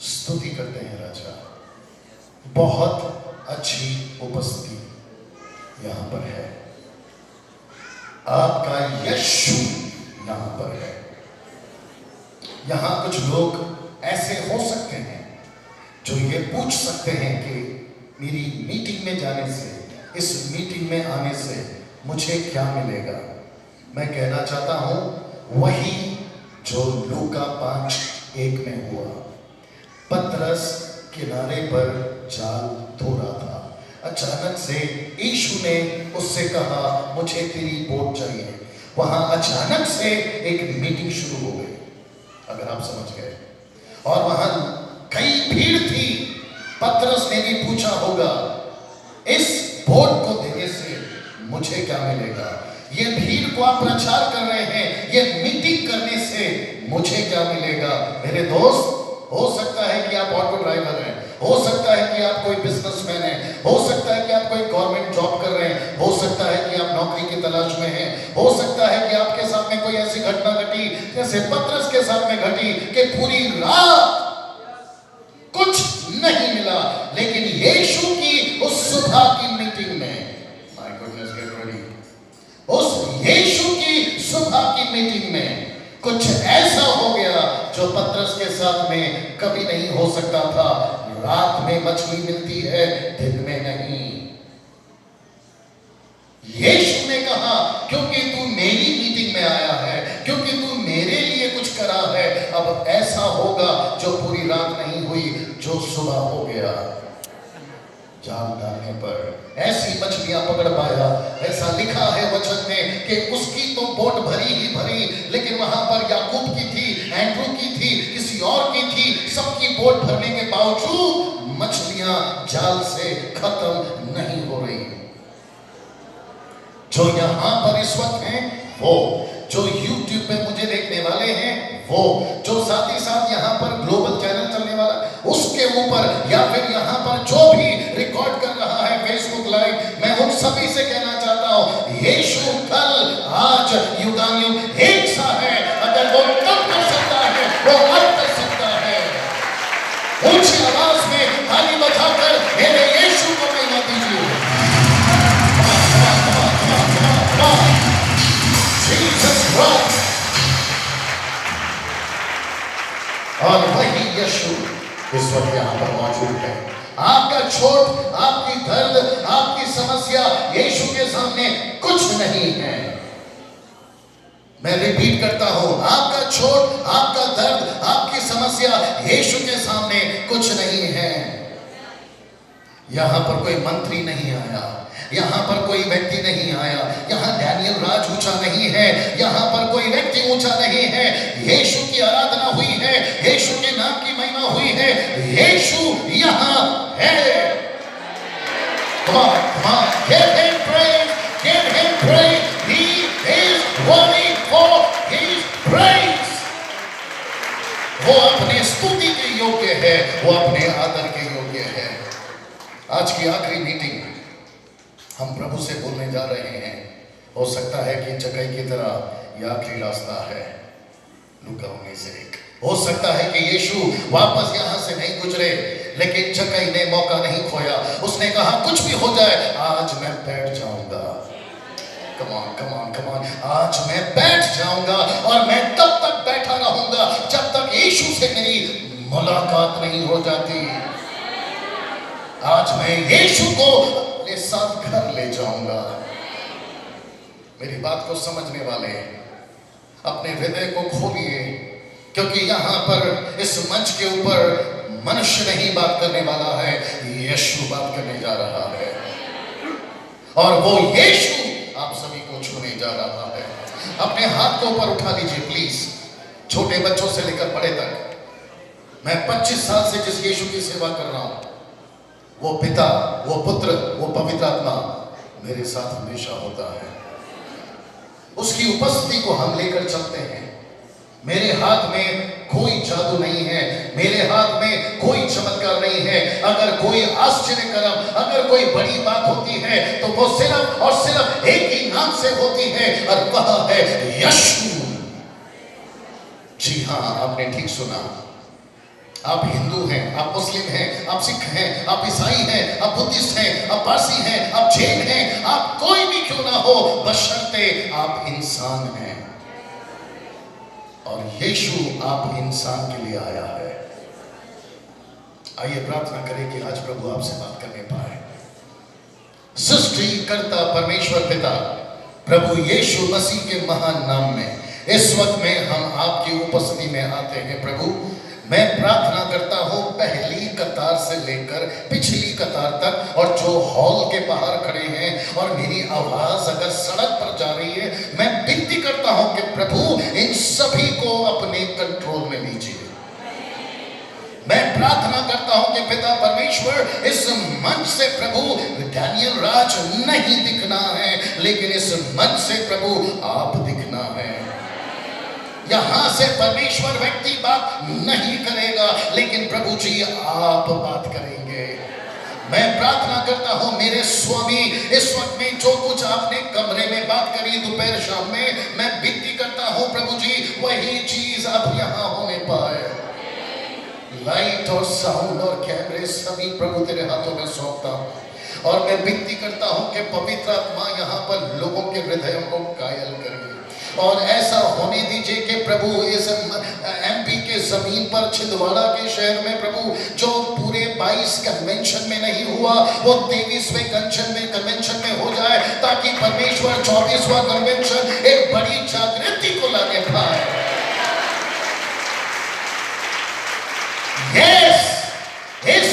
स्तुति करते हैं राजा। बहुत अच्छी उपस्थिति यहां पर है, आपका यीशु यहां पर है। यहां कुछ लोग ऐसे हो सकते हैं जो ये पूछ सकते हैं कि मेरी मीटिंग में जाने से, इस मीटिंग में आने से मुझे क्या मिलेगा। मैं कहना चाहता हूं वही जो लूका 5:1 में हुआ। पतरस किनारे पर जाल धो रहा था, अचानक से यीशु ने उससे कहा मुझे तेरी बोट चाहिए। वहां अचानक से एक मीटिंग शुरू हो गई, अगर आप समझ गए। और वहां कई भीड़ थी। पतरस ने भी पूछा होगा इस बोट को देने से मुझे क्या मिलेगा। ये भीड़ को आप प्रचार कर रहे हैं, ये मीटिंग करने से मुझे क्या मिलेगा। मेरे दोस्त, हो सकता है कि आप ऑटो ड्राइवर हैं, हो सकता है कि आप कोई बिजनेसमैन हैं, हो सकता है कि आप कोई गवर्नमेंट जॉब कर रहे हैं, हो सकता है कि आप नौकरी की तलाश में हैं, हो सकता है कि आपके साथ में कोई ऐसी घटना घटी जैसे पतरस के साथ में घटी कि पूरी रात कुछ नहीं मिला। लेकिन यीशु की उस सुबह की मीटिंग में, माय गॉडनेस, गेट रेडी, उस यीशु की सुबह की मीटिंग में कुछ ऐसा हो गया जो पतरस के साथ में कभी नहीं हो सकता था। रात में मछली मिलती है, दिन में नहीं। यीशु ने कहा क्योंकि तू मेरी मीटिंग में आया है, क्योंकि तू मेरे लिए कुछ करा है, अब ऐसा होगा जो पूरी रात नहीं हुई, जो सुबह हो गया। जाल डालने पर ऐसी मछलियां पकड़ पाया। ऐसा लिखा है वचन में कि उसकी तो बोट भरी ही भरी, लेकिन वहां पर याकूब की थी, एंड्रू की थी, किसी और की थी, सबकी बोट भरने के बावजूद मछलियां जाल से खत्म नहीं हो रही। जो यहां पर इस वक्त हैं वो, जो YouTube पे मुझे देखने वाले हैं वो, जो साथ ही साथ यहां पर ग्लोबल चैनल चलने वाला उसके ऊपर, या फिर यहां पर जो भी रिकॉर्ड कर रहा है फेसबुक लाइव, मैं उन सभी से कहना चाहता हूं यीशु कल आज युगानुयुग एक सा है। अगर वो तब कर सकता है वो अब कर सकता है। ऊंची आवाज में ताली बजाकर मेरे यीशु को महिमा दीजिए। Jesus Christ. और वही यीशु इस वक्त यहां पर मौजूद है। आपका चोट, आपकी दर्द, आपकी समस्या यीशु के सामने कुछ नहीं है। मैं रिपीट करता हूं, आपका चोट, आपका दर्द, आपकी समस्या यीशु के सामने कुछ नहीं है। यहां पर कोई मंत्री नहीं आया, यहां पर कोई व्यक्ति नहीं आया, यहां डैनियल राज ऊंचा नहीं है, यहां पर कोई व्यक्ति ऊंचा नहीं है। यीशु की आराधना हुई है, यीशु के नाम की महिमा हुई है, यीशु यहां है। Come on, come on, give him praise, give him praise. He is worthy for his praise. वो अपने स्तुति के योग्य है, वो अपने आदर के योग्य है। आज की आखिरी मीटिंग हम प्रभु से बोलने जा रहे हैं। हो सकता है कि जगह की तरह यह आखिरी रास्ता है। लूका 19:1। हो सकता है कि यीशु वापस यहां से नहीं गुजरे, लेकिन जगह ने मौका नहीं खोया। उसने कहा कुछ भी हो जाए आज मैं बैठ जाऊंगा। Come on, come on, come on, आज मैं बैठ जाऊंगा और मैं तब तक बैठा रहूंगा जब तक यीशु से मेरी मुलाकात नहीं हो जाती। आज मैं यीशु को अपने साथ घर ले जाऊंगा। मेरी बात को समझने वाले अपने हृदय को खोलिए, क्योंकि यहां पर इस मंच के ऊपर मनुष्य नहीं बात करने वाला है, यीशु बात करने जा रहा है। और वो यीशु आप सभी को छूने जा रहा है। अपने हाथ को ऊपर उठा लीजिए प्लीज, छोटे बच्चों से लेकर बड़े तक। मैं 25 साल से जिस यीशु की सेवा कर रहा हूं, वो पिता, वो पुत्र, वो पवित्र आत्मा मेरे साथ हमेशा होता है। उसकी उपस्थिति को हम लेकर चलते हैं। मेरे हाथ में कोई जादू नहीं है, मेरे हाथ में कोई चमत्कार नहीं है। अगर कोई आश्चर्य कर्म, अगर कोई बड़ी बात होती है तो वो सिर्फ और सिर्फ एक ही नाम से होती है, और वह है यीशु। जी हाँ, आपने ठीक सुना। आप हिंदू हैं, आप मुस्लिम हैं, आप सिख हैं, आप ईसाई हैं, आप बुद्धिस्ट हैं, आप पारसी हैं, आप जैन हैं, आप कोई भी क्यों ना हो, बशर्ते आप इंसान हैं। और यीशु आप इंसान के लिए आया है। आइए प्रार्थना करें कि आज प्रभु आपसे बात करने पाए। सृष्टिकर्ता परमेश्वर पिता प्रभु यीशु मसीह के महान नाम में इस वक्त में हम आपकी उपस्थिति में आते हैं। प्रभु मैं प्रार्थना करता हूं पहली कतार से लेकर पिछली कतार तक, और जो हॉल के बाहर खड़े हैं और मेरी आवाज अगर सड़क पर जा रही है, मैं विनती करता हूं कि प्रभु इन सभी को अपने कंट्रोल में लीजिए। मैं प्रार्थना करता हूं कि पिता परमेश्वर इस मंच से प्रभु डैनियल राज नहीं दिखना है, लेकिन इस मंच से प्रभु आप दिखना है। यहां से परमेश्वर व्यक्ति बात नहीं करेगा, लेकिन प्रभु जी आप बात करेंगे। मैं प्रार्थना करता हूं मेरे स्वामी, इस वक्त में जो कुछ आपने कमरे में बात करी दोपहर शाम में, मैं विनती करता हूं प्रभु जी वही चीज अब यहां होने पाए। लाइट और साउंड और कैमरे सभी प्रभु तेरे हाथों में सौंपता हूं, और मैं विनती करता हूं कि पवित्र आत्मा यहां पर लोगों के हृदयों को कायल करेगी। और ऐसा होने दीजिए कि प्रभु इस एमपी के जमीन पर छिंदवाड़ा के शहर में प्रभु जो पूरे 22 कन्वेंशन में नहीं हुआ, वो 23वें कन्वेंशन में हो जाए, ताकि परमेश्वर 34वां कन्वेंशन एक बड़ी जागृति को लाने पाए। यस, इस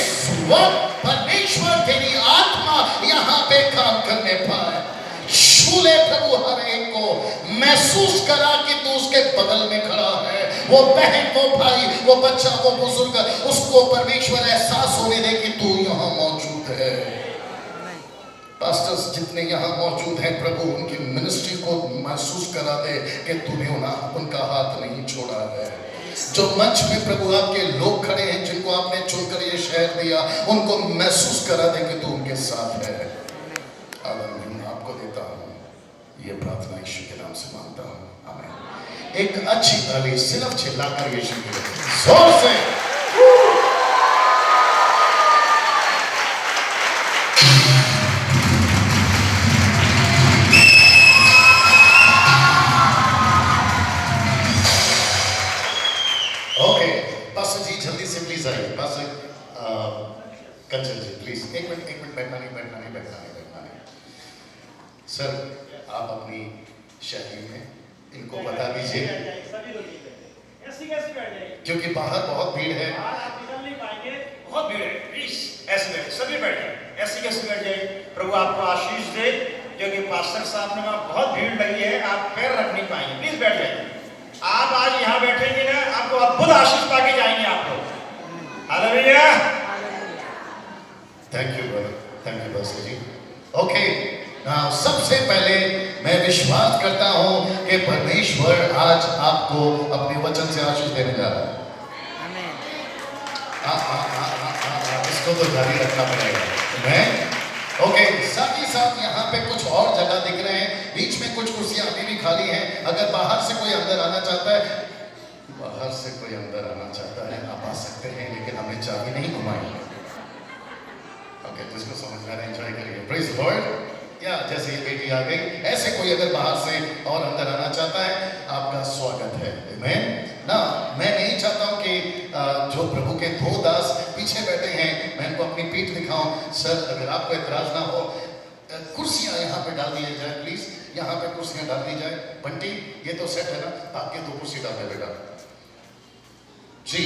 वक्त परमेश्वर तेरी आत्मा यहां पे काम करने पाए। छूले प्रभु हर एक को, महसूस करा कि तू उसके बगल में खड़ा है, वो बहन, वो भाई, वो बच्चा, वो बुजुर्ग, उसको परमेश्वर एहसास होने दे कि तू यहां मौजूद है। पास्टर्स जितने यहां मौजूद हैं प्रभु उनकी मिनिस्ट्री को महसूस करा दे कि तूने उनका हाथ नहीं छोड़ा है। जो मंच में प्रभु आपके लोग खड़े हैं जिनको आपने चुनकर ये शहर दिया, उनको महसूस करा दे कि तू उनके साथ है। आपको देता हूं ये प्रार्थना यीशु के नाम से मांगता हूं, आमीन। एक अच्छी ताली सिर्फ चिल्लाकर यीशु के जोर से। ओके पास्टर जी जल्दी से प्लीज आइए। पास्टर कंचन जी प्लीज एक मिनट बैठना नहीं। सर आप अपनी शैली में इनको बता दीजिए, क्योंकि बाहर बहुत भीड़ है। बहुत भीड़ है, प्लीज ऐसे बैठे, सभी बैठे, ऐसे कैसे बैठ जाए। प्रभु आपको आशीष दे, क्योंकि पास्टर साहब ने वहां बहुत भीड़ लगी है, आप पैर रख नहीं पाएंगे। प्लीज बैठ जाइए। आप आज यहाँ बैठेंगे ना, आपको अद्भुत आशीष पाके जाएंगे आप लोग। Hallelujah. Thank you brother, thank you pastor ji. Okay सबसे पहले मैं विश्वास करता हूं कि परमेश्वर आज आपको अपने वचन से आशीष देने जा रहा है। इसको तो जारी रखना पड़ेगा। मैं ओके साथ ही साथ यहाँ पे कुछ और जगह दिख रहे हैं, बीच में कुछ कुर्सियां अभी भी खाली हैं। अगर बाहर से कोई अंदर आना चाहता है, आप आ सकते हैं, लेकिन हमें चाबी नहीं घुमाएंगे। ओके, जिसको समझ में आ रहा है एंजॉय करिए। Praise the Lord. या जैसे ये बेटी आ गई, ऐसे कोई अगर बाहर से और अंदर आना चाहता है, आपका स्वागत है। आमीन ना। मैं नहीं चाहता हूं कि जो प्रभु के दो दास पीछे बैठे हैं मैं इनको अपनी पीठ दिखाऊं। सर अगर आपको एतराज ना हो, कुर्सियां यहाँ पे डाल दी जाए प्लीज, यहाँ पे कुर्सियां डाल दी जाए। बंटी ये तो सेट है ना, आपके दो कुर्सी डाल दे बेटा जी।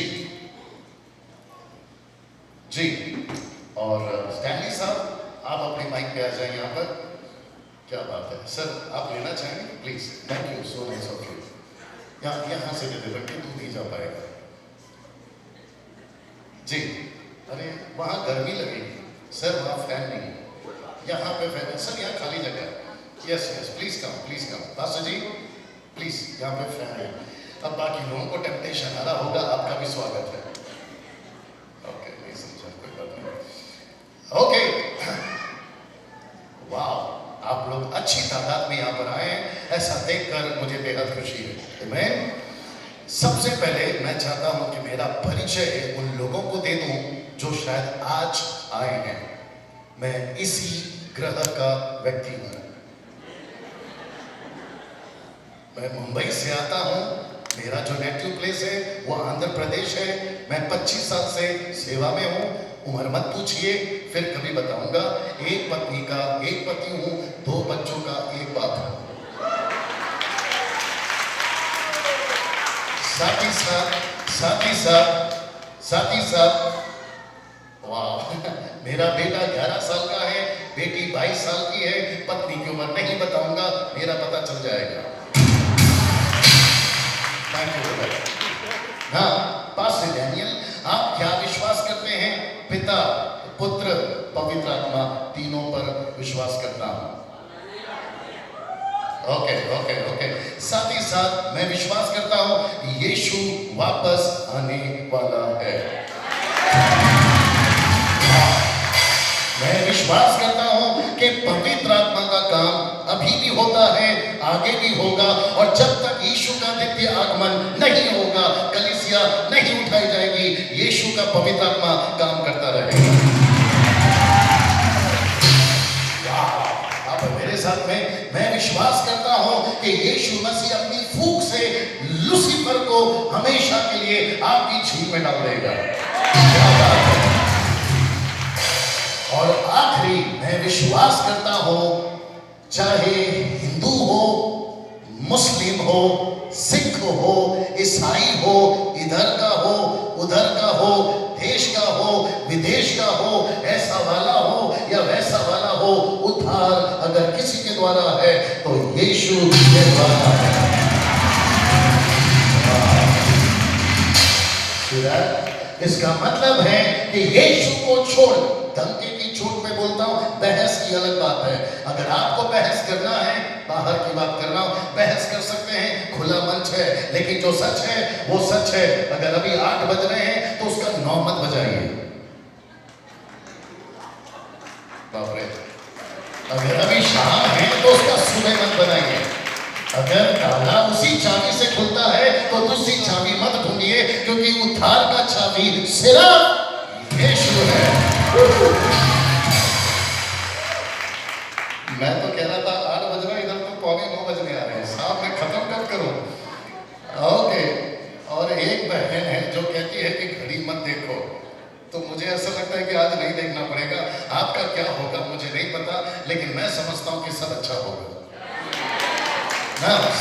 और स्टैनली साहब आप अपने माइक पे आ जाएं यहाँ पर। क्या बात है सर, आप लेना चाहेंगे please. Thank you so nice of you. यहाँ से दे दे बंटी, तू नहीं जा पाएगा जी। अरे वहाँ गर्मी लगेगी सर, वहाँ फैन नहीं है, यहाँ पे फैन है सर, यहाँ खाली जगह है। Yes please come pastor ji please, यहाँ पे फैन है। अब बाकी लोगों को टेम्पटेशन आ रहा होगा, आपका भी स्वागत है। ओके नहीं समझा, कोई बात नहीं। ओके वाह, आप लोग अच्छी तादाद में यहाँ पर आए हैं, ऐसा देखकर मुझे बेहद खुशी है। मैं सबसे पहले मैं चाहता हूं कि मेरा परिचय उन लोगों को दे दूं जो शायद आज आए हैं। मैं इसी ग्रह का व्यक्ति हूं। मैं मुंबई से आता हूं। मेरा जो नेटिव प्लेस है वो आंध्र प्रदेश है। मैं 25 साल से सेवा में हूं। उम्र मत पूछिए, फिर कभी बताऊंगा। एक पत्नी का एक पति हूं, 2 बच्चों का एक बाप हूं। साथ ही साथ वाह, मेरा बेटा 11 साल का है, बेटी 22 साल की है। पत्नी की उम्र नहीं बताऊंगा, मेरा पता चल जाएगा। Thank you. हाँ, पास्टर डैनियल, आप क्या विश्वास करते हैं? पिता, पुत्र, पवित्र आत्मा, तीनों पर विश्वास करता हूं। ओके। साथ ही साथ मैं विश्वास करता हूं यीशु वापस आने वाला है। मैं विश्वास करता हूं कि पवित्र आत्मा का काम अभी भी होता है, आगे भी होगा, और जब तक यीशु का द्वितीय आगमन नहीं होगा, कलीसिया नहीं उठाई जाएगी, यीशु का पवित्र आत्मा काम करता रहेगा। आप मेरे साथ में, मैं विश्वास करता हूं कि यीशु मसीह अपनी फूंक से लूसीफर को हमेशा के लिए आपकी झील में डाल देगा। और आखिरी, मैं विश्वास करता हूं चाहे हिंदू हो, मुस्लिम हो, सिख हो, ईसाई हो, इधर का हो, उधर का हो, देश का हो, विदेश का हो, ऐसा वाला हो या वैसा वाला हो, उद्धार अगर किसी के द्वारा है तो यीशु के द्वारा है। इसका मतलब है कि यीशु को छोड़, धमकी की छूट में बोलता हूं, बहस की अलग बात है। अगर आपको बहस करना है, बाहर की बात करना हो, बहस कर सकते हैं, खुला मंच है, लेकिन जो सच है वो सच है। अगर अभी 8 बज रहे हैं तो उसका 9 मत बजाइए। बाप रे। अगर अभी शाम है तो उसका सुबह मत बनाइए। अगर ताला उसी चाबी से खुलता है तो दूसरी चाबी मत ढूंढिए, क्योंकि उद्धार का चाबी सिर्फ यीशु है। मैं तो कह रहा था 8 बज रहा है, इधर तो 9:15 बजने आ रहे हैं। साहब मैं खत्म कब करूं? ओके। और एक बहन है जो कहती है कि घड़ी मत देखो, तो मुझे ऐसा लगता है कि आज नहीं देखना पड़ेगा। आपका क्या होगा मुझे नहीं पता, लेकिन मैं समझता हूं कि सब अच्छा होगा।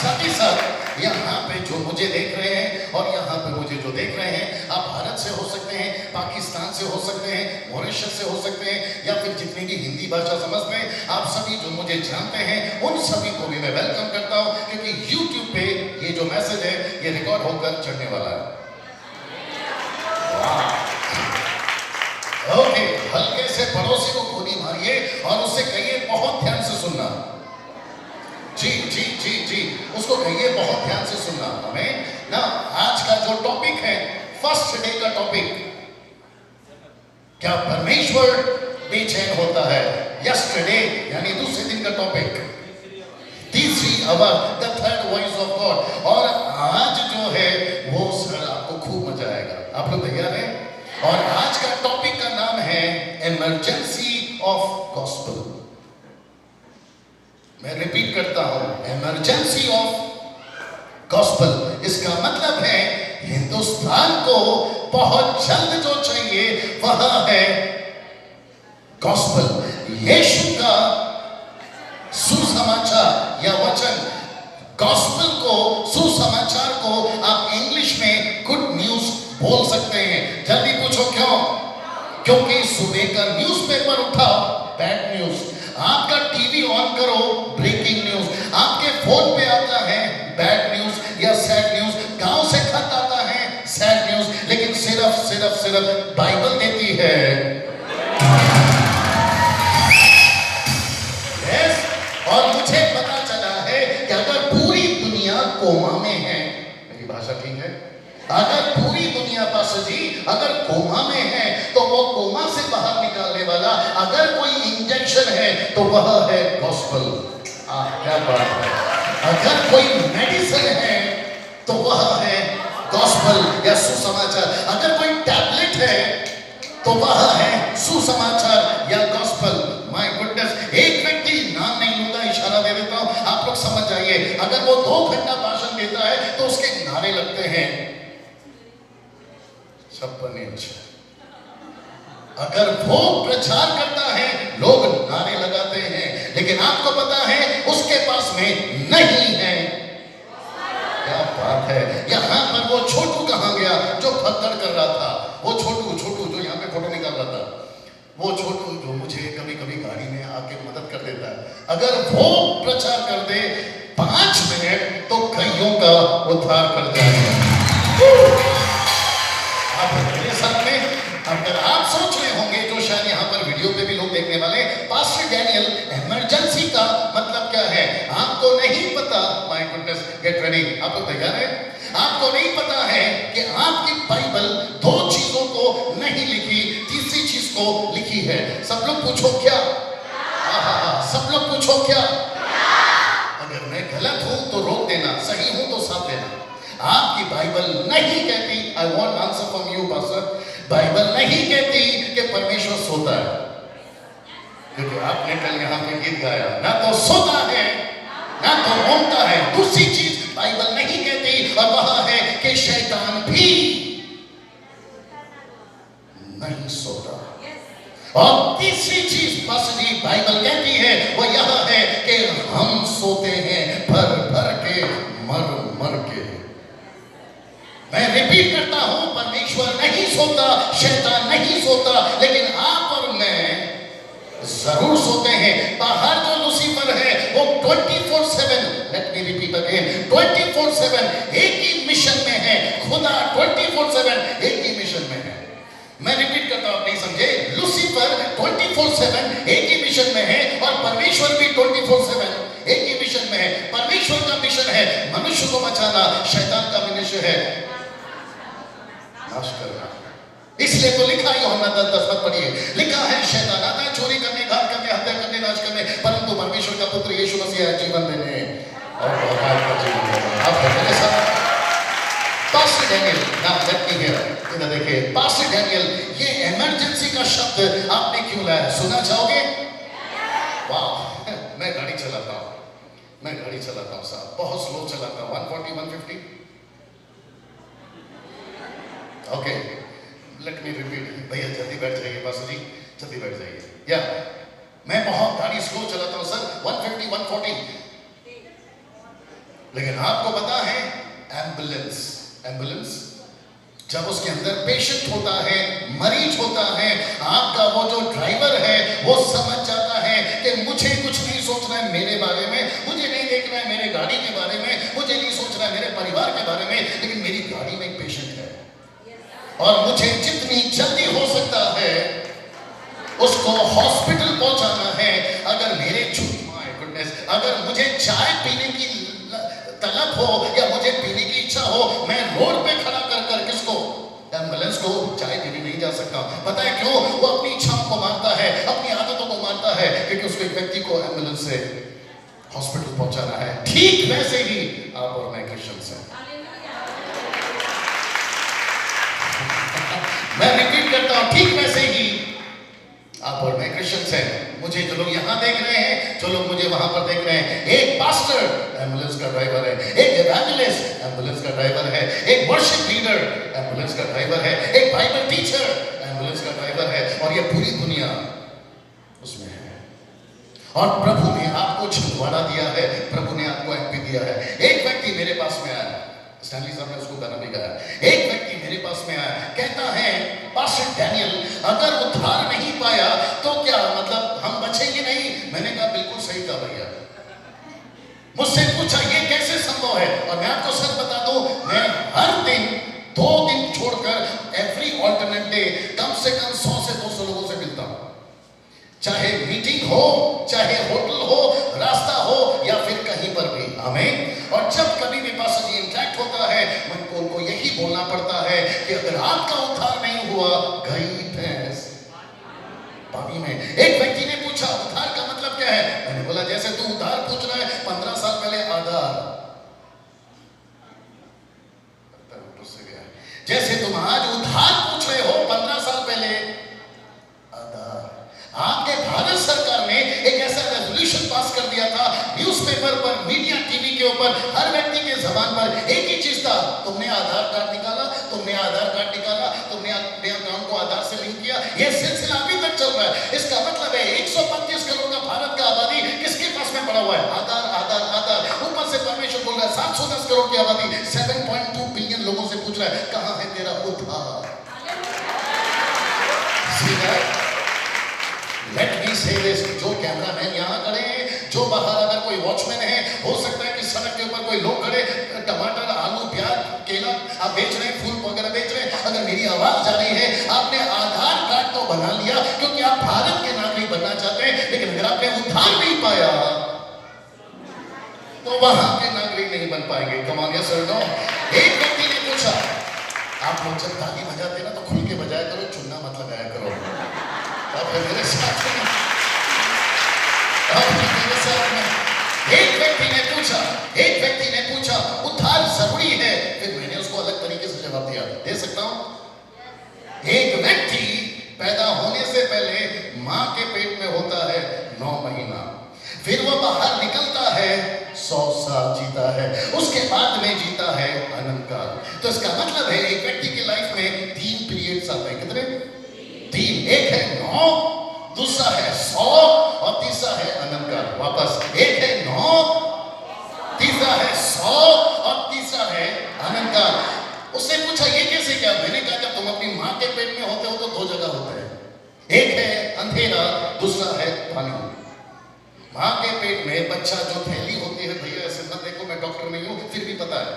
साथ ही साथ यहाँ पे जो मुझे देख रहे हैं और यहाँ पे मुझे जो देख रहे हैं, आप भारत से हो सकते हैं, पाकिस्तान से हो सकते हैं, मॉरिशस से हो सकते हैं, या फिर जितनी भी हिंदी भाषा समझते हैं, आप सभी जो मुझे जानते हैं उन सभी को भी मैं वेलकम करता हूँ, क्योंकि YouTube पे ये जो मैसेज है ये रिकॉर्ड होकर चढ़ने वाला है। ओके, हल्के से पड़ोसी को गोली मारिए और उससे कहिए बहुत ध्यान से सुनना। जी, उसको कहिए बहुत ध्यान से सुनना। हमें ना आज का जो टॉपिक है, फर्स्ट डे का टॉपिक, क्या परमेश्वर बेचैन होता है? यस्टरडे यानी दूसरे दिन का टॉपिक, तीसरी आवाज, the third voice of God. और आज जो है वो सर आपको खूब मजा आएगा। आप लोग तैयार हैं? और आज का टॉपिक का नाम है इमरजेंसी ऑफ गॉस्पेल। मैं रिपीट करता हूं, इमरजेंसी ऑफ गॉस्पेल। इसका मतलब है हिंदुस्तान को बहुत जल्द जो चाहिए वह है गॉस्पेल, यीशु का सुसमाचार या वचन। गॉस्पेल को, सुसमाचार को आप इंग्लिश में गुड न्यूज बोल सकते हैं। जल्दी पूछो क्यों? क्योंकि सुबह का न्यूज़पेपर उठाओ, बैड न्यूज। आपका टीवी ऑन करो, ब्रेकिंग न्यूज। आपके फोन पे आता है बैड न्यूज या सैड न्यूज। गांव से खत आता है सैड न्यूज, लेकिन सिर्फ बाइबल देती है। yes? और मुझे पता चला है कि अगर पूरी दुनिया कोमा में है, मेरी भाषा ठीक है, अगर पूरी दुनिया पास्टर जी अगर कोमा में है तो वो कोमा से बाहर निकालने वाला अगर कोई इंजेक्शन है तो वह है गॉस्पेल। क्या बात है। अगर कोई मेडिसिन है तो वह है गॉस्पल या सुसमाचार। अगर कोई टैबलेट है तो वह है सुसमाचार या गॉस्पल। माय गुडनेस, एक व्यक्ति, नाम नहीं लूंगा, इशारा दे देता हूं, आप लोग समझ जाइए, अगर वो 2 घंटा भाषण देता है तो उसके नारे लगते हैं छप्पन इंच। अगर वो प्रचार करता है लोग नारे लगाते हैं, लेकिन आपको पता है उसके पास में नहीं है। क्या बात है। यहां पर वो छोटू कहां गया जो भगदड़ कर रहा था? वो छोटू जो यहां पे फोटो निकाल रहा था, वो छोटू जो मुझे कभी कभी गाड़ी में आके मदद कर देता है, अगर वो प्रचार कर दे 5 मिनट तो कईयों का उद्धार कर जाएगा। आप मेरे साथ में, अगर आप सोच रहे होंगे, जो शायद यहाँ पर वीडियो पे भी लोग देखने वाले, पास्टर डैनियल, इमरजेंसी का मतलब क्या है आपको नहीं पता। माय गुडनेस, गेट रेडी, आप लोग तैयार हैं? आपको नहीं पता है कि आपकी बाइबल 2 चीजों को नहीं लिखी, तीसरी चीज को लिखी है। सब लोग पूछो क्या? सब लोग पूछो क्या? अगर मैं गलत हूं तो रोक देना, सही हूं तो साथ देना। आपकी बाइबल नहीं कहती, I want answer from you pastor, Bible नहीं कहती कि परमेश्वर सोता है, क्योंकि आपने कल यहां पे गीत गाया, ना तो सोता है ना तो रोता है। दूसरी चीज बाइबल नहीं कहती, और वह है कि शैतान भी नहीं सोता। और तीसरी चीज पास्टर जी बाइबल कहती है वो यह है कि हम सोते हैं भर भर के, मर मर के। मैं रिपीट करता हूं, परमेश्वर नहीं सोता, शैतान नहीं सोता, लेकिन आप और मैं जरूर सोते हैं। बाहर जो लूसीफर है वो 24/7, लेट मी रिपीट अगेन, 24/7 एक ही मिशन में है। खुदा 24/7 एक ही मिशन में है। मैं रिपीट करता हूं, आप नहीं समझे, लूसीफर 24/7 एक ही मिशन में है, और परमेश्वर भी 24/7 एक ही मिशन में है। परमेश्वर का मिशन है मनुष्य को बचाना, शैतान का मिशन है नाश करना। इसलिए तो लिखा है, यूहन्ना 10:10 पढ़िए, लिखा है शैतान आता है चोरी करने, घात करने, हत्या करने, नाश करने, परंतु परमेश्वर का पुत्र यीशु मसीह है जीवन देने और बहुतायत का जीवन देने। आप मेरे साथ pastor Daniel, now let me here, इधर देखिए, पास्टर डैनियल, ये इमरजेंसी का शब्द आपने क्यों लाया, सुना चाहोगे? वाह, मैं गाड़ी चलाता हूं साहब, बहुत स्लो चलाता हूं, 140 150। ओके, लेट मी रिपीट, भैया जल्दी बैठ जाइए, पास्टर जी जल्दी बैठ जाइए। या मैं बहुत गाड़ी स्लो चलाता हूं सर, 150 140, लेकिन आपको पता है एम्बुलेंस जब उसके अंदर पेशेंट होता है, मरीज होता है, आपका वो जो ड्राइवर है वो समझ जाता है कि मुझे कुछ नहीं सोचना है मेरे बारे में, मुझे नहीं देखना है मेरे गाड़ी के बारे में, मुझे नहीं सोचना है मेरे परिवार के बारे में, लेकिन मेरी गाड़ी में एक पेशेंट है और मुझे जितनी जल्दी हो सकता है उसको हॉस्पिटल पहुंचाना है। अगर मेरे माय गुडनेस, अगर मुझे चाय पीने की तलब हो या मुझे पीने की इच्छा हो, मैं रोड पे खड़ा कर किसको, एम्बुलेंस को चाय पीने नहीं जा सकता। पता है क्यों? वो अपनी इच्छाओं को मारता है, अपनी आदतों को मारता है, क्योंकि उसको एक व्यक्ति को एम्बुलेंस से हॉस्पिटल पहुंचाना है। ठीक वैसे ही आप और मैं क्रिश्चियंस हैं। मैं रिपीट करता हूं, ठीक वैसे ही आप और मैं क्रिश्चियंस हैं। मुझे जो लोग यहां देख रहे हैं, जो लोग मुझे वहां पर देख रहे हैं, एक पास्टर एम्बुलेंस का ड्राइवर है, एक इवेंजलिस्ट एम्बुलेंस का ड्राइवर है, एक वर्शिप लीडर एम्बुलेंस का ड्राइवर है, एक बाइबल टीचर एम्बुलेंस का ड्राइवर है, और ये पूरी दुनिया उसमें है। और प्रभु ने आपको छिंदवाड़ा दिया है, प्रभु ने आपको एमपी दिया है। एक व्यक्ति मेरे पास में आया, स्टैनली साहब ने उसको गाना भी गाया, एक व्यक्ति मेरे पास में आया, कहता है पास्टर डैनियल, अगर उद्धार नहीं पाया तो क्या मतलब हम बचेंगे नहीं? मैंने कहा बिल्कुल सही कहा भैया। मुझसे पूछा ये कैसे संभव है, और मैं आपको सच बता दूं, मैं हर दिन 2 दिन छोड़कर एवरी ऑल्टरनेट डे कम से कम 100 से 200 लोगों से मिलता हूं, चाहे मीटिंग हो, चाहे होटल हो, रास्ता हो, या फिर कहीं पर भी। आमीन। और जब कभी भी पास्टर जी इंटरेक्ट होता है, उनको यही बोलना पड़ता है कि अगर आपका उद्धार नहीं हुआ, गई भैंस पानी में। एक व्यक्ति ने पूछा उद्धार का मतलब क्या है? मैंने बोला जैसे तू उद्धार पूछ रहा है, 15 साल पहले आधार जैसे तुम आज उधार पूछ रहे हो 15 साल पहले आधार। आपके भारत सरकार ने एक ऐसा रेजोल्यूशन पास कर दिया था, न्यूज़पेपर पर, मीडिया, टीवी के ऊपर, हर व्यक्ति के जबान पर एक ही चीज था, तुमने आधार कार्ड निकाला, तुमने आधार कार्ड निकाला, तुमने अपने अकाउंट को आधार से लिंक किया। यह सिलसिला अभी तक चल रहा है। इसका मतलब है 135 करोड़ का भारत का आबादी किसके पास में पड़ा हुआ है? आधार, आधार, आधार। ऊपर से परमेश्वर बोल रहा है 710 करोड़ की आबादी 7.2 बिलियन लोगों से पूछ रहा है, कहां है तेरा उद्धार? लेट मी से दिस, जो कैमरामैन यहाँ खड़े हैं, जो बाहर अगर कोई वॉचमैन है, हो सकता है कि सड़क के ऊपर कोई लोग खड़े, टमाटर, आलू, प्याज, केला आप बेच रहे हैं, फूल वगैरह बेच रहे हैं, अगर मेरी आवाज जा रही है, आपने आधार कार्ड तो बना लिया क्योंकि आप भारत के नागरिक बनना चाहते हैं, लेकिन अगर आपने उद्धार नहीं पाया तो वहां के नागरिक नहीं बन पाएंगे। कमान या सर नो। एक व्यक्ति ने पूछा, आप लोग जब ताली बजाते ना तो खुल के बजाया करो, चुनना मत लगाया करो। अब मेरे साथ में एक व्यक्ति ने पूछा उद्धार जरूरी है? फिर मैंने उसको अलग तरीके से जवाब दिया, दे सकता हूं। एक व्यक्ति पैदा होने से पहले मां के पेट में होता है 9 महीना, फिर वो बाहर निकलता है 100 साल जीता है, उसके बाद में जीता है अनंत काल। तो इसका मतलब है एक व्यक्ति की लाइफ में 3 पीरियड्स आते हैं। कितने? 3। एक है 9, दूसरा है 100 और तीसरा है अनंत काल। वापस, एक है 9, तीसरा है 100 और तीसरा है अनंत काल। उसने पूछा ये कैसे क्या? मैंने कहा जब तुम अपनी मां के पेट में होते हो तो 2 जगह होता है, एक है अंधेरा, दूसरा है पानी। मां के पेट में बच्चा जो थैली होती है, भैया ऐसे मत देखो, मैं डॉक्टर नहीं हूं, फिर भी पता है,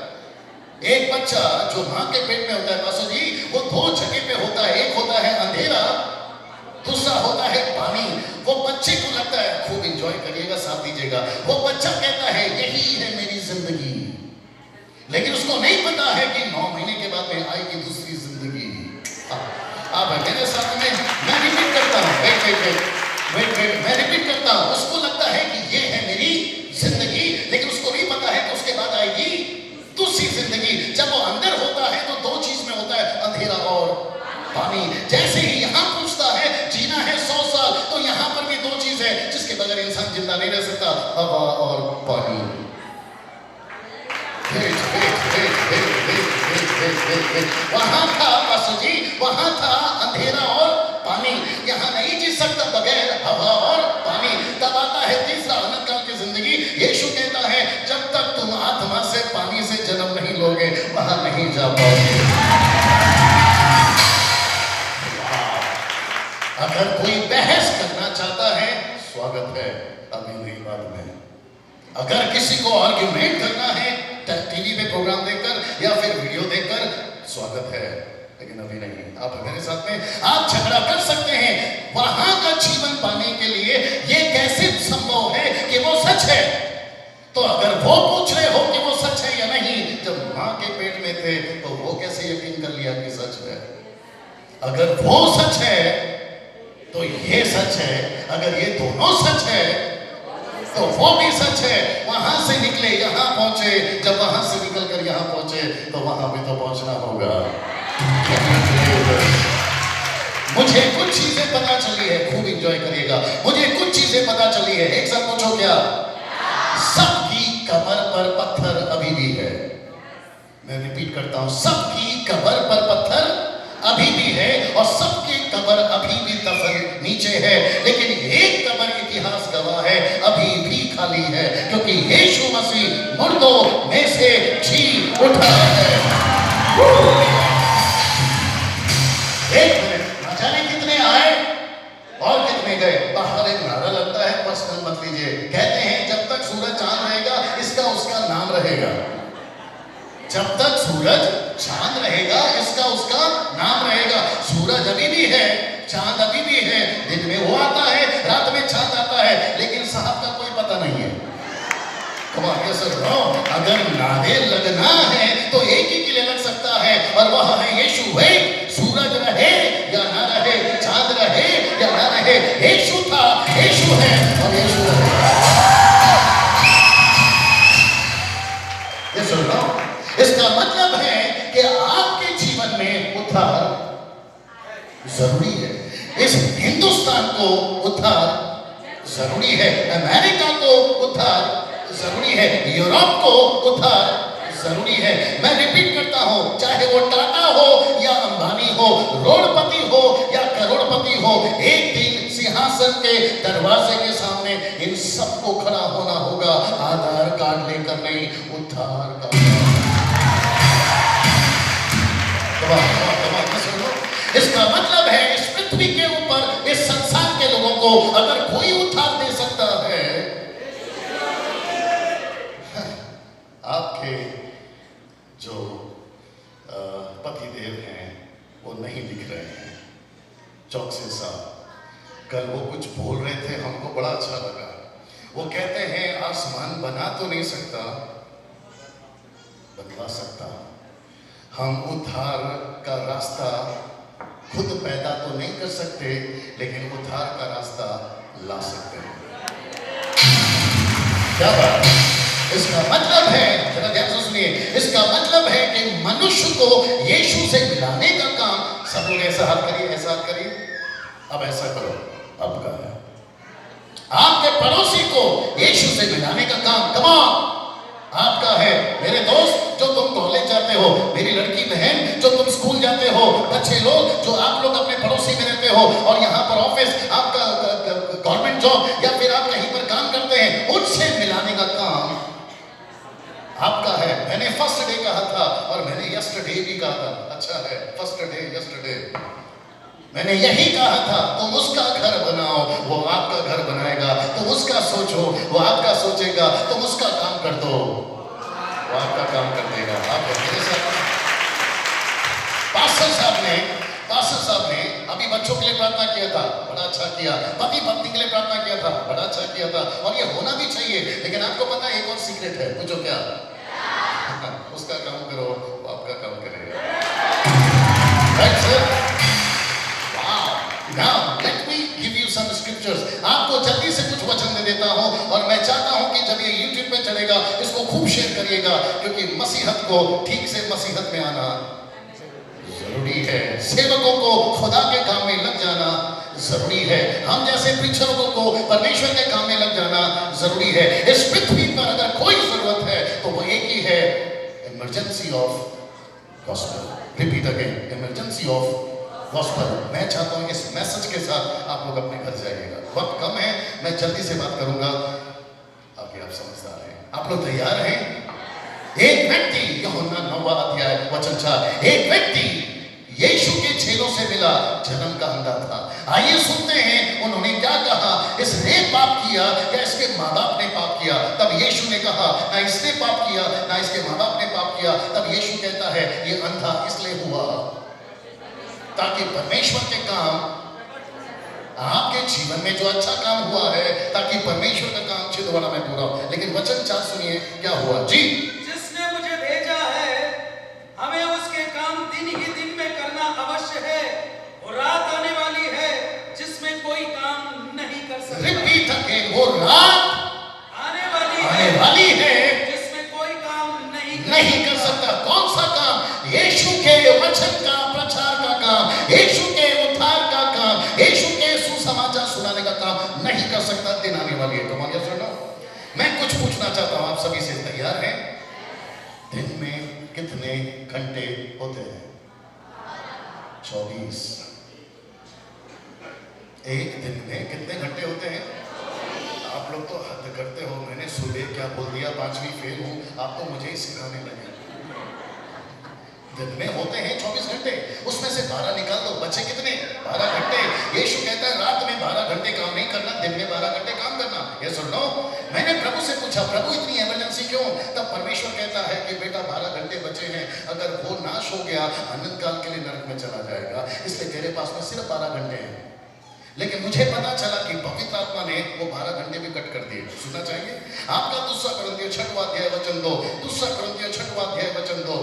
एक बच्चा जो मां के पेट में होता है पासो जी, वो 2 जगह पे होता है, एक होता है अंधेरा, दूसरा होता है पानी। वो बच्चे को लगता है, खूब एंजॉय करिएगा, साथ दीजिएगा, वो बच्चा कहता है यही है मेरी जिंदगी, लेकिन उसको नहीं पता है कि 9 महीने के बाद में आएगी दूसरी जिंदगी। आप मेरे साथ में, मैं रिपीट करता हूं, वेट, मैं रिपीट करता हूं। उसको लगता है कि ये है मेरी जिंदगी, लेकिन उसको नहीं पता है कि उसके बाद आएगी दूसरी जिंदगी। जब वो अंदर होता है तो 2 चीज में होता है, अंधेरा और पानी। जैसे ही यहां पूछता है जीना है 100 साल, तो यहां पर भी 2 चीज है जिसके बगैर इंसान जिंदा नहीं रह सकता, हवा और पानी। वहां था पासो जी, वहां था अंधेरा और पानी, यहां नहीं जी सकता बगैर हवा और पानी। तब आता है तीसरा अनंत काल की जिंदगी। यीशु कहता है जब तक तुम आत्मा से, पानी से जन्म नहीं लोगे, वहां नहीं जा पाओगे। अगर कोई बहस करना चाहता है, स्वागत है, अभी नहीं बाद में। अगर किसी को आर्ग्यूमेंट करना है टीवी पे प्रोग्राम देखकर या फिर वीडियो देखकर, स्वागत है, लेकिन अभी नहीं। आप मेरे साथ में, आप झगड़ा कर सकते हैं वहां का जीवन पाने के लिए। ये कैसे संभव है कि वो सच है? तो अगर वो पूछ रहे हो कि वो सच है या नहीं, जब मां के पेट में थे तो वो कैसे यकीन कर लिया कि सच है? अगर वो सच है तो ये सच है, अगर ये दोनों सच है तो वो भी सच है। वहां से निकले यहां पहुंचे, जब वहां से निकल कर यहां पहुंचे तो वहां भी तो पहुंचना होगा। मुझे कुछ चीजें पता चली है, खूब एंजॉय करिएगा। मुझे कुछ चीजें पता चली है, एक साथ पूछो क्या? सबकी कमर पर पत्थर अभी भी है। मैं रिपीट करता हूं, सबकी कमर पर पत्थर अभी भी है और सबकी कब्र अभी भी दफन नीचे है, लेकिन एक कब्र इतिहास गवाह है अभी भी खाली है, क्योंकि यीशु मसीह मुर्दों में से जी उठा है। एक मिनट, न जाने कितने आए और कितने गए। बाहर एक नारा लगता है, पर्सनल मत लीजिए। कहते हैं जब तक सूरज चांद रहेगा इसका उसका नाम रहेगा। जब तक सूरज चांद रहेगा इसका उसका नाम रहेगा। सूरज अभी भी है, चांद अभी भी है, दिन में वो आता है, रात में चांद आता है, लेकिन साहब का कोई पता नहीं है। अगर नारे लगना है तो एक ही के लिए लग सकता है और वह है यीशु। है सूरज रहे या ना रहे, चांद रहे या ना रहे, यीशु था, यीशु है और यीशु रहे। इसका मतलब है कि आपके जीवन में उद्धार जरूरी है। इस हिंदुस्तान को उद्धार जरूरी है। अमेरिका को उद्धार जरूरी है। यूरोप को उद्धार जरूरी है। मैं रिपीट करता हूं, चाहे वो टाटा हो या अंबानी हो, रोडपति हो या करोड़पति हो, एक दिन सिंहासन के दरवाजे के सामने इन सबको खड़ा होना होगा, आधार कार्ड लेकर नहीं, उद्धार का। इसका मतलब है इस पृथ्वी के ऊपर, इस संसार के लोगों को अगर कोई उद्धार दे सकता है, आपके जो पतिदेव हैं वो नहीं दिख रहे हैं। चौकसे साहब कल वो कुछ बोल रहे थे, हमको बड़ा अच्छा लगा। वो कहते हैं आसमान बना तो नहीं सकता, बदला सकता। हम उद्धार का रास्ता खुद पैदा तो नहीं कर सकते, लेकिन उद्धार का रास्ता ला सकते हैं। क्या बात है? इसका मतलब है, जरा ध्यान से सुनिए, इसका मतलब है कि मनुष्य को यीशु से मिलाने का काम, सब लोग ऐसा हाथ करिए, ऐसा हाथ करिए, अब ऐसा करो, अब का है आपके पड़ोसी को यीशु से मिलाने का काम, कम ऑन, आपका है। मेरे दोस्त जो तुम कॉलेज जाते हो, मेरी लड़की बहन जो तुम स्कूल जाते हो, बच्चे लोग जो आप लोग अपने पड़ोसी में रहते हो, और यहाँ पर ऑफिस, आपका गवर्नमेंट जॉब या फिर आप कहीं पर काम करते हैं, उनसे मिलाने का काम आपका है। मैंने फर्स्ट डे कहा था और मैंने यस्टरडे भी कहा था, अच्छा है फर्स्ट डे यस्टरडे, मैंने यही कहा था, तुम उसका घर बनाओ, वो आपका घर बनाएगा। तुम उसका सोचो, वो आपका सोचेगा। तुम उसका काम कर दो, वो आपका काम कर देगा। आप मेरे साथ। पास्टर साहब ने अभी बच्चों के लिए प्रार्थना किया था, बड़ा अच्छा किया। पति पत्नी के लिए प्रार्थना किया था, बड़ा अच्छा किया था, और ये होना भी चाहिए। लेकिन आपको पता है एक और सीक्रेट है, पूछो क्या? उसका काम करो, वो आपका काम करेगा। Right sir? Now let me give you some scriptures. आपको जल्दी से कुछ वचन दे देता हूं, और मैं चाहता हूं कि जब ये YouTube पे चलेगा इसको खूब शेयर करिएगा, क्योंकि मसीहत को ठीक से मसीहत में आना जरूरी है। सेवकों को खुदा के काम में लग जाना जरूरी है। हम जैसे प्रीचरों को परमेश्वर के काम में लग जाना जरूरी है। इस पृथ्वी पर अगर कोई जरूरत है तो वो एक ही है, emergency of gospel. Repeat again, emergency of gospel. मैं चाहता हूं इस मैसेज के साथ आप लोग अपने घर जाइएगा। वक्त कम है, मैं जल्दी से बात करूंगा, आगे आप समझदार हैं। आप लोग तैयार हैं? एक व्यक्ति, यूहन्ना 9वां अध्याय वचन 4, एक व्यक्ति यीशु के चेलों से मिला, जन्म का अंधा था। आइए सुनते हैं उन्होंने क्या कहा। इसने पाप किया या इसके माँ बाप ने पाप किया? तब यीशु ने कहा, ना इसने पाप किया ना इसके माँ बाप ने पाप किया। तब यीशु कहता है, ये अंधा इसलिए हुआ ताकि परमेश्वर के काम, आपके जीवन में जो अच्छा काम हुआ है, ताकि परमेश्वर का काम छिदवाना में पूरा हो। लेकिन वचन 4 सुनिए क्या हुआ जी। जिसने मुझे भेजा है, हमें उसके काम दिन ही दिन में करना अवश्य है, और रात आने वाली है जिसमें कोई काम नहीं कर सकता। रिपीट अगेन, वो रात आने वाली है जिसमें कोई काम नहीं कर सकता। कौन सा काम? यीशु के वचन का प्रचार का काम, यीशु के उद्धार का काम, यीशु के सुसमाचार सुनाने का काम नहीं कर सकता। दिन आने वाली है। कमाल या सुनो, मैं कुछ पूछना चाहता हूं, आप सभी से, तैयार हैं? दिन में कितने घंटे होते हैं? 24। एक दिन में कितने घंटे होते हैं? आप लोग तो हद करते हो। मैंने सुबह क्या बोल दिया, 5वीं फेल हूं, आप तो मुझे ही सिखाने लगे। दिन में होते हैं 24 घंटे, उसमें से 12 निकाल दो, बचे कितने? 12 घंटे। यीशु कहता है रात में 12 घंटे काम नहीं करना, दिन में 12 घंटे काम करना। ये सुन लो, मैंने प्रभु से पूछा, प्रभु इतनी इमरजेंसी क्यों? तब परमेश्वर कहता है कि बेटा 12 घंटे बचे हैं, अगर वो नाश हो गया अनंत काल के लिए नरक में चला जाएगा, इसलिए तेरे पास में सिर्फ 12 घंटे हैं। लेकिन मुझे पता चला कि पवित्र आत्मा ने वो 12 घंटे भी कट कर दिए। सुनना चाहिए आपका 2 कुरिन्थियों 6वां अध्याय वचन 2, 2 कुरिन्थियों 6वां अध्याय वचन 2।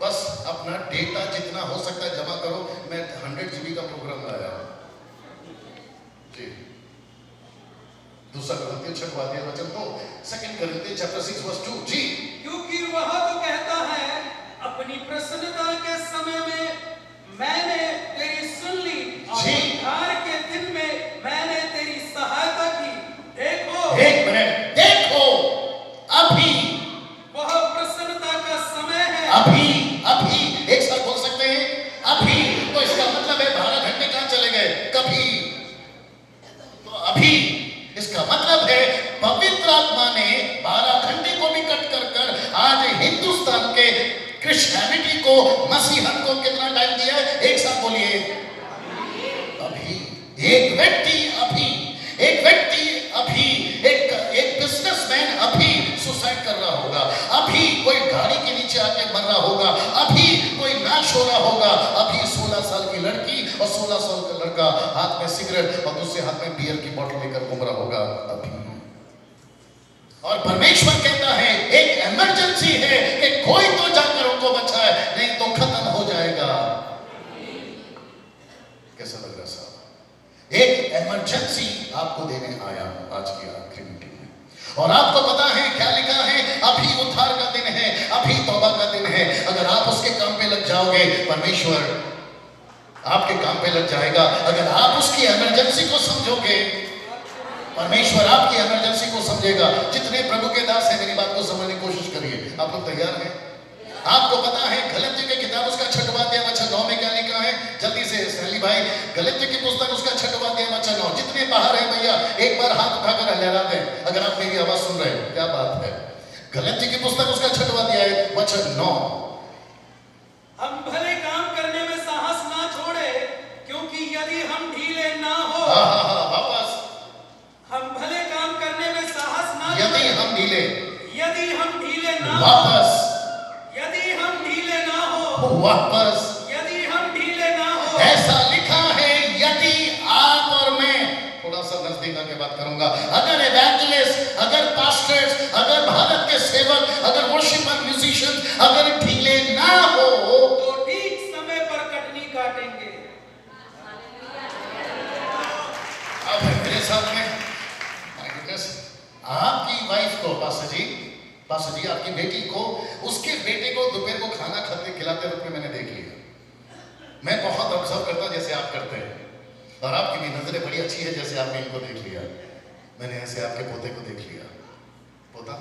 बस अपना डेटा जितना हो सकता है जमा करो। मैं 100 GB का प्रोग्राम लाया जी। 2 कुरिन्थियों 6वां अध्याय वचन 2, 2 कुरिन्थियों चैप्टर 6 वर्स 2 जी। क्योंकि वह तो कहता है, अपनी प्रसन्नता के समय में को कितना टाइम दिया है? एक साथ बोलिए, अभी। एक व्यक्ति अभी, एक बिजनेसमैन अभी सुसाइड कर रहा होगा, अभी कोई गाड़ी के नीचे आके मर रहा होगा, अभी कोई नाश हो रहा होगा, अभी 16 साल की लड़की और 16 साल का लड़का हाथ में सिगरेट और दूसरे हाथ में बियर की बोतल लेकर घूम रहा होगा, अभी। और परमेश्वर कहता है एक इमरजेंसी है कि कोई तो जाकर उनको बचाए, नहीं तो खत्म हो जाएगा। कैसा लग रहा साहब? एक इमरजेंसी आपको देने आया हूं आज की आखिरी मीटिंग में, और आपको पता है क्या लिखा है? अभी उद्धार का दिन है, अभी तौबा का दिन है। अगर आप उसके काम पे लग जाओगे, परमेश्वर आपके काम पे लग जाएगा। अगर आप उसकी इमरजेंसी को समझोगे, परमेश्वर आपकी इमरजेंसी को समझेगा। जितने प्रभु के दास हैं, मेरी बात को समझने की कोशिश करिए। आप लोग तैयार हैं? आपको पता है गलतियों की किताब उसका 6वां अध्याय वचन 9 में क्या लिखा है? जल्दी से सैली भाई, गलतियों की पुस्तक उसका 6वां अध्याय वचन 9। जितने बाहर हैं भैया, एक बार हाथ उठाकर लहरा दें अगर आप मेरी आवाज सुन रहे हैं। क्या बात है? गलतियों की पुस्तक उसका 6वां अध्याय वचन 9। हम भले काम करने में साहस ना छोड़े, क्योंकि यदि हम ढीले ना हो। वापस, हम भले काम करने में साहस ना यदि हम ढीले ना हो, वापस, यदि हम ढीले ना हो, वापस, यदि हम ढीले ना हो। ऐसा लिखा है, यदि आप और मैं, थोड़ा सा नजदीक आके बात करूंगा, अगर एवेंजलिस्ट, अगर पास्टर्स, अगर भारत के सेवक, अगर वर्शिपर म्यूजिशियन अगर ढीले ना हो, तो ठीक समय पर कटनी काटेंगे। अब मेरे साथ में आपकी वाइफ को, पास्टर जी आपकी बेटी को, उसके बेटे को दोपहर को खाना खिलाते वक्त मैंने देख लिया। मैं बहुत ऑब्जर्व करता जैसे आप करते हैं, और आपकी भी नजरें बड़ी अच्छी है जैसे आपने इनको देख लिया। मैंने ऐसे आपके पोते को देख लिया। पोता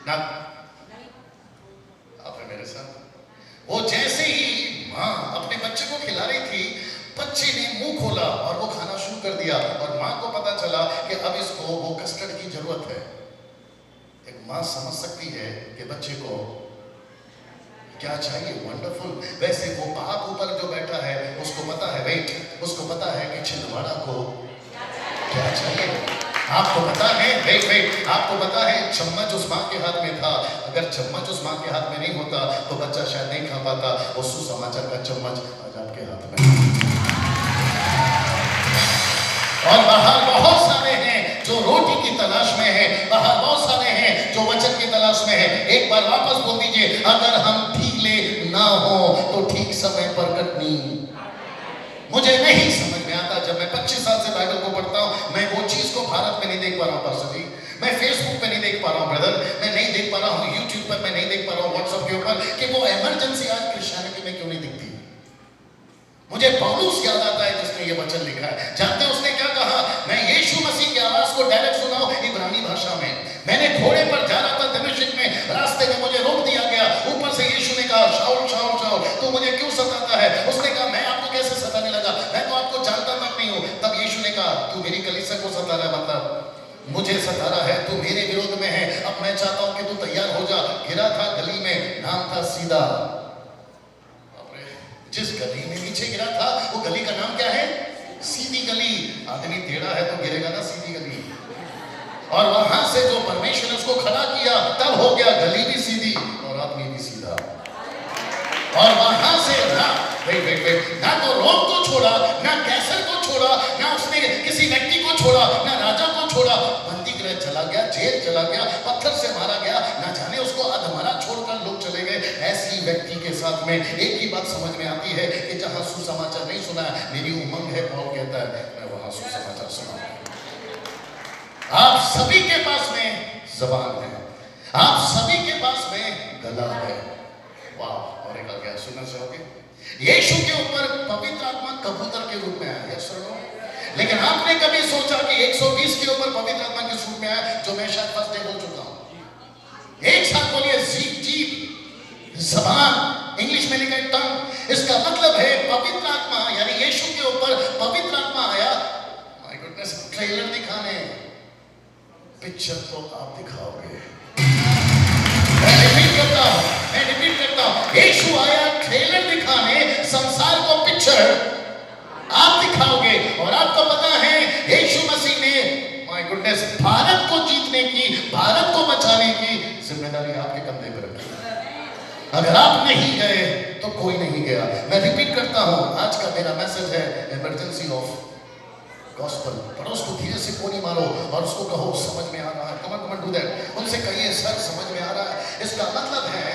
ना आप है मेरे साथ। वो जैसे ही माँ अपने बच्चे को खिला रही थी, बच्चे ने मुंह खोला और वो खाना शुरू कर दिया, और माँ को पता चला कि अब इसको वो कस्टर्ड की जरूरत है। एक माँ समझ सकती है कि बच्चे को क्या चाहिए। वंडरफुल। वैसे वो बाप ऊपर जो बैठा है उसको पता है, वेट, उसको पता है कि छिंदवाड़ा को क्या चाहिए। आपको पता है, वेट, आपको पता है चम्मच उस माँ के हाथ में था। अगर चम्मच उस माँ के हाथ में नहीं होता तो बच्चा शायद नहीं खा पाता। वो सुसमाचार का चम्मच आज आपके हाथ में। और बाहर बहुत सारे हैं जो रोटी की तलाश में है, बाहर बहुत सारे हैं जो वचन की तलाश में है। एक बार वापस बोल दीजिए, अगर हम ढीले ना हो तो ठीक समय पर कटनी। मुझे नहीं समझ में आता, जब मैं 25 साल से बाइबल को पढ़ता हूँ, मैं वो चीज को भारत में नहीं देख पा रहा हूँ पास्टर जी। मैं फेसबुक पे नहीं देख पा रहा हूँ ब्रदर, मैं नहीं देख पा रहा हूँ यूट्यूब पर, मैं नहीं देख पा रहा हूँ व्हाट्सएप के ऊपर कि वो इमरजेंसी आज क्रिश्चियनिटी में क्यों नहीं दिखती। मुझे पौलुस याद आता है जिसने ये वचन लिखा है। जानते हैं उसने क्या कहा? मैं यीशु मसीह की आवाज को डायरेक्ट सुनाऊं इब्रानी भाषा में। मैंने घोड़े पर जा रहा था दमिश्क में, रास्ते में मुझे रोक दिया गया। ऊपर से यीशु ने कहा, शाऊल शाऊल शाऊल तू मुझे क्यों सताता है? उसने कहा, मैं आपको कैसे सताने लगा, मैं तो आपको जानता तक नहीं हूं। तब यीशु ने कहा, तू मेरी कलीसिया को सता रहा है, मतलब मुझे सता रहा है, तू मेरे विरोध में है। अब मैं चाहता हूं कि तू तैयार हो जा। गिरा था गली में, नाम था सीधा। जिस गली में नीचे गिरा था वो गली का नाम क्या है? सीधी गली। आदमी टेढ़ा है तो गिरेगा ना सीधी गली। और वहां से जो परमेश्वर ने उसको खड़ा किया, तब हो गया गली भी सीधी और आदमी भी सीधा। और वहां से ना ना तो रोम को छोड़ा, ना कैसर को छोड़ा, ना उसने किसी व्यक्ति को छोड़ा, ना राजा को छोड़ा। बंदी गृह चला गया, जेल चला गया, पत्थर से मारा गया, ना जाने उसको अधमरा छोड़कर लोग चले गए। ऐसी व्यक्ति के साथ में एक ही बात समझ में आती है कि जहां सुसमाचार नहीं सुना है, मेरी उमंग है, पौल कहता है, मैं वहां सुसमाचार सुना। आप सभी के पास में जबान है, आप सभी के पास में गला है। वाह, और एक आ गया, सुनना चाहोगे? यीशु के ऊपर पवित्र आत्मा कबूतर के रूप में आया, सुनो। लेकिन आपने कभी सोचा कि 120 के ऊपर पवित्र आत्मा के रूप में आया, जो मैं शायद फर्स्ट डे बोल चुका हूं। एक साथ बोलिए, जीभ, जबान, इंग्लिश में लिखा है टंग। इसका मतलब है पवित्र आत्मा, यानी यीशु के ऊपर पवित्र आत्मा आया। माय गॉडनेस, ट्रेलर दिखाने, पिक्चर तो आप दिखाओगे। मैं रिपीट करता हूं, यीशु आया ट्रेलर दिखाने, संसार को पिक्चर आप दिखाओगे। और आपको पता है यीशु मसीह ने माय गुडनेस भारत को जीतने की, भारत को बचाने की जिम्मेदारी आपके कंधे पर रखी। अगर आप नहीं गए तो कोई नहीं गया। मैं रिपीट करता हूं, आज का मेरा मैसेज है इमरजेंसी ऑफ गॉस्पेल। पड़ोस को धीरे से कोनी मारो और उसको कहो समझ में आ रहा है। Come on do that. उनसे कहिए सर समझ में आ रहा है। इसका मतलब है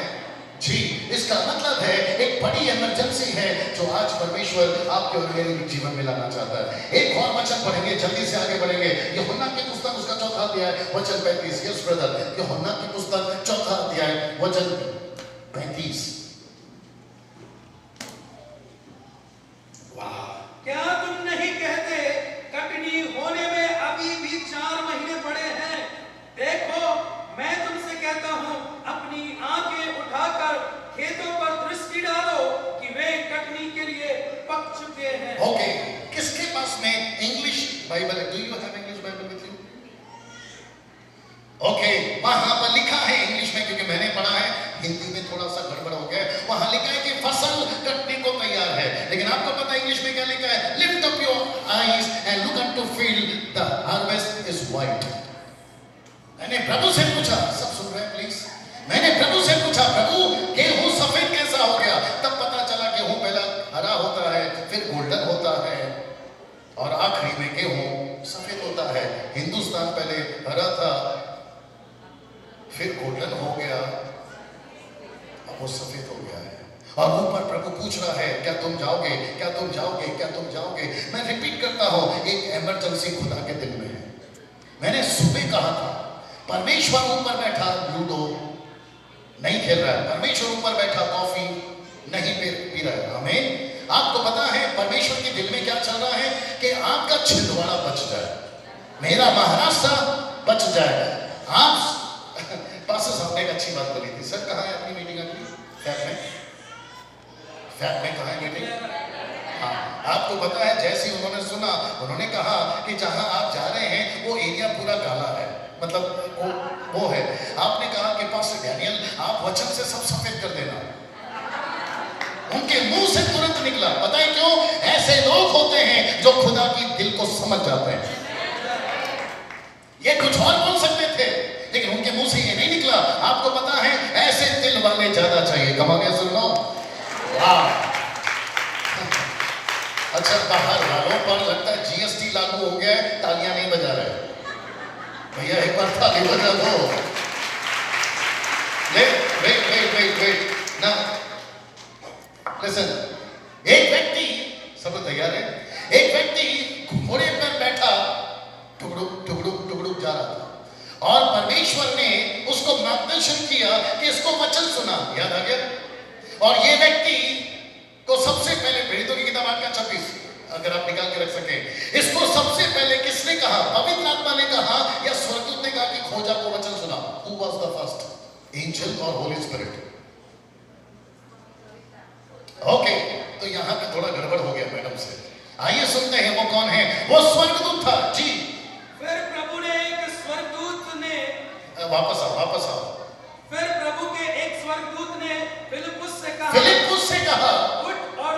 जी, इसका मतलब है एक बड़ी इमरजेंसी है जो आज परमेश्वर आपके और मेरे जीवन में लाना चाहता है। एक और वचन पढ़ेंगे, जल्दी से आगे बढ़ेंगे। यूहन्ना की पुस्तक उसका चौथा अध्याय वचन 35। यस ब्रदर, यूहन्ना की पुस्तक चौथा अध्याय वचन 35। वाह, क्या तुम नहीं कहते कटनी होने में अभी भी 4 महीने पड़े हैं? देखो मैं तुमसे कहता हूं, अपनी आंखें उठाकर खेतों पर दृष्टि डालो कि वे कटनी के लिए पक चुके हैं। ओके, किसके पास में इंग्लिश बाइबल है? Do you have English Bible with you? Okay, वहां पर लिखा है इंग्लिश में, क्योंकि मैंने पढ़ा है, हिंदी में थोड़ा सा गड़बड़ हो गया। वहां लिखा है कि फसल कटने को तैयार है, लेकिन आपको पता है इंग्लिश में क्या लिखा है? Lift up your eyes and look up to field, the harvest is white. मैंने प्रभु से पूछा, सब सुन रहे हैं प्लीज? मैंने प्रभु से पूछा, प्रभु गेहूं सफेद कैसा हो गया? तब पता चला गेहूं पहला हरा होता है, फिर गोल्डन होता है और आखिरी में गेहूं सफेद होता है। हिंदुस्तान पहले हरा था, फिर गोल्डन हो गया, अब वो सफेद हो गया है। और ऊपर प्रभु पूछ रहा है, क्या तुम जाओगे? क्या तुम जाओगे? क्या तुम जाओगे? मैं रिपीट करता हूं, एक इमरजेंसी खुदा के दिल में है। मैंने सुबह कहा था, परमेश्वर ऊपर बैठा लूडो नहीं खेल रहा है, परमेश्वर ऊपर बैठा कॉफी नहीं पी रहा है। हमें आपको पता है परमेश्वर के दिल में क्या चल रहा है कि आपका छिंदवाड़ा बच जाए, मेरा महाराष्ट्र बच जाए। आप पास्टर साहब ने एक अच्छी बात बोली थी। सर कहाँ है अपनी मीटिंग? अपनी फैब में कहाँ है मीटिंग? हाँ, आपको पता है जैसे उन्होंने सुना, उन्होंने कहा कि जहां आप जा रहे हैं वो एरिया पूरा काला है, मतलब वो है। आपने कहा कि पास्टर डैनियल आप वचन से सब सफेद कर देना। उनके मुंह से तुरंत निकला, पता है क्यों? ऐसे लोग होते हैं जो खुदा की दिल को समझ जाते हैं। ये कुछ और बोल सकते थे, लेकिन उनके मुंह से ये नहीं निकला। आपको पता है ऐसे दिल वाले ज्यादा चाहिए। कमा गया सुन लो। वाह, अच्छा, बाहर वालों पर लगता है जीएसटी लागू हो गया है, तालियां नहीं बजा रहे भैया, एक बार ताली बजा दो। वेट ना, लिसन। एक व्यक्ति, सब तैयार है? एक व्यक्ति घोड़े पर बैठा टुकड़ुक जा रहा था और परमेश्वर ने उसको मार्गदर्शन किया कि इसको वचन सुना। याद आ गया? और ये व्यक्ति को सबसे पहले प्रेरितों की किताब 8:26 अगर आप निकाल के रख सके, इसको सबसे पहले किसने कहा? पवित्र आत्मा ने कहा या स्वर्गदूत ने कहा कि खोजा को वचन सुना? Who was the first, angel or Holy Spirit? Okay, तो यहां पे थोड़ा गड़बड़ हो गया मैडम से। आइए सुनते हैं वो कौन है। वो स्वर्गदूत था जी। फिर प्रभु ने एक स्वर्गदूत ने वापस आओ। फिर प्रभु के एक स्वर्गदूत ने फिलिप्पुस से कहा, उठ और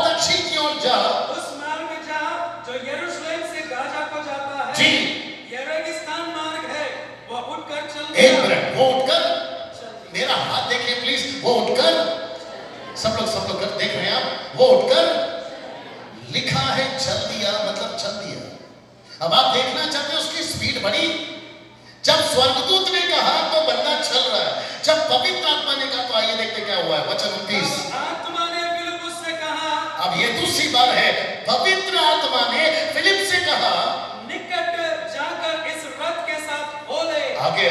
दक्षिण की ओर जा, उस मार्ग में जा जो यरूशलेम से गाजा को जाता है जी। यह रेगिस्तान मार्ग है, वो उठकर चल। एक मिनट, वो उठकर, मेरा हाथ देखिए प्लीज, वो उठकर, सब लोग देख रहे हैं आप, वो उठकर, लिखा है चल दिया, मतलब चल दिया। अब आप देखना चाहते हैं उसकी स्पीड बढ़ी। जब स्वर्गदूत ने कहा तो बंदा चल रहा है, जब पवित्र आत्मा ने कहा तो आइए देखते क्या हुआ है। वचन 29। आत्मा ने फिलिप्पुस से कहा, अब ये दूसरी बार है, पवित्र आत्मा ने फिलिप से कहा, निकट जाकर इस रथ के साथ बोले। आगे।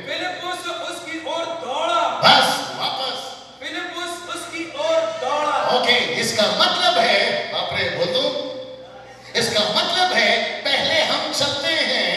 फिलिप्पुस उसकी ओर दौड़ा। बस वापस फिलिप्पुस उसकी ओर दौड़ा। ओके, इसका मतलब है